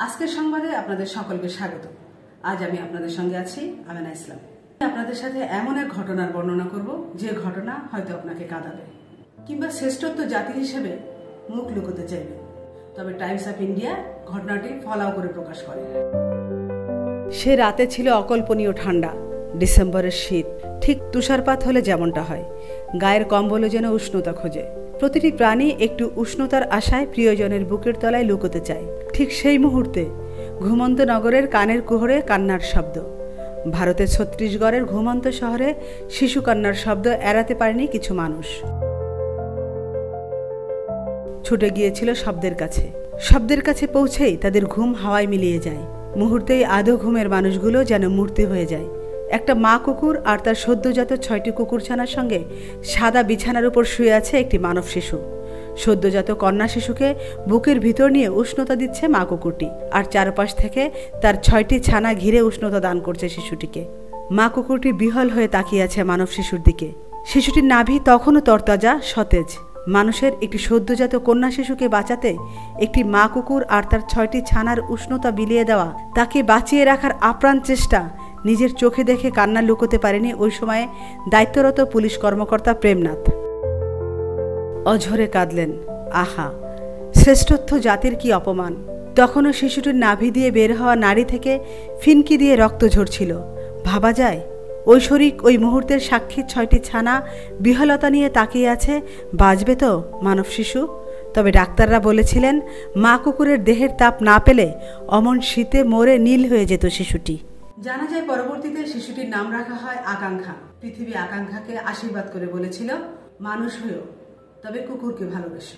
আজকের সংবাদে আপনাদের সকলকে স্বাগত। আজ আমি আপনাদের সঙ্গে আছি আমেনা ইসলাম। আপনাদের সাথে এমন এক ঘটনার বর্ণনা করব যে ঘটনা হয়তো আপনাকে কাঁদাবে কিংবা শ্রেষ্ঠত্ব জাতি হিসেবে মুখ লুকোতে চাইবে। তবে টাইমস অফ ইন্ডিয়া ঘটনাটি ফলাও করে প্রকাশ করে। সে রাতে ছিল অকল্পনীয় ঠান্ডা, ডিসেম্বরের শীত। ঠিক তুষারপাত হলে যেমনটা হয়, গায়ের কম্বলও যেন উষ্ণতা খোঁজে। প্রতিটি প্রাণী একটু উষ্ণতার আশায় প্রিয়জনের বুকের তলায় লুকোতে চায়। ঠিক সেই মুহূর্তে ঘুমন্ত নগরের কানের কুহরে কান্নার শব্দ। ভারতের ছত্তিশগড়ের ঘুমন্ত শহরে শিশু কান্নার শব্দ এড়াতে পারেনি কিছু মানুষ। ছুটে গিয়েছিল শব্দের কাছে পৌঁছেই তাদের ঘুম হাওয়ায় মিলিয়ে যায়। মুহূর্তেই আধো ঘুমের মানুষগুলো যেন মূর্তি হয়ে যায়। একটা মা কুকুর আর তার সদ্যজাত 6টি কুকুরছানার সঙ্গে সাদা বিছানার উপর শুয়ে আছে একটি মানব শিশু। সদ্যজাত কন্যা শিশুকে বুকের ভিতর নিয়ে উষ্ণতা দিচ্ছে মা কুকুরটি, আর চারপাশ থেকে তার 6টি ছানা ঘিরে উষ্ণতা দান করছে শিশুটিকে। মা কুকুরটি বিহ্বল হয়ে তাকিয়ে আছে মানব শিশুর দিকে। শিশুটির নাভি তখনও তরতাজা, সতেজ। মানুষের একটি সদ্যজাত কন্যা শিশুকে বাঁচাতে একটি মা কুকুর আর তার 6টি ছানার উষ্ণতা বিলিয়ে দেওয়া, তাকে বাঁচিয়ে রাখার আপ্রাণ চেষ্টা নিজের চোখে দেখে কান্না লুকোতে পারেনি ওই সময়ে দায়িত্বরত পুলিশ কর্মকর্তা প্রেমনাথ। অঝরে কাঁদলেন। আহা, শ্রেষ্ঠত্ব জাতির কি অপমান! তখনও শিশুটির নাভি দিয়ে বের হওয়া নাড়ি থেকে ফিনকি দিয়ে রক্ত ঝরছিল। ভাবা যায়, ঐশ্বরিক ওই মুহূর্তের সাক্ষী 6টি ছানা বিহ্বলতা নিয়ে তাকিয়ে আছে। বাঁচবে তো মানব শিশু? তবে ডাক্তাররা বলেছিলেন, মা কুকুরের দেহের তাপ না পেলে অমন শীতে মরে নীল হয়ে যেত শিশুটি। জানা যায় পরবর্তীতে শিশুটির নাম রাখা হয় আকাঙ্ক্ষা। পৃথিবী আকাঙ্ক্ষাকে আশীর্বাদ করে বলেছিল, মানুষ হয়েও তবে কুকুরকে ভালোবেসো।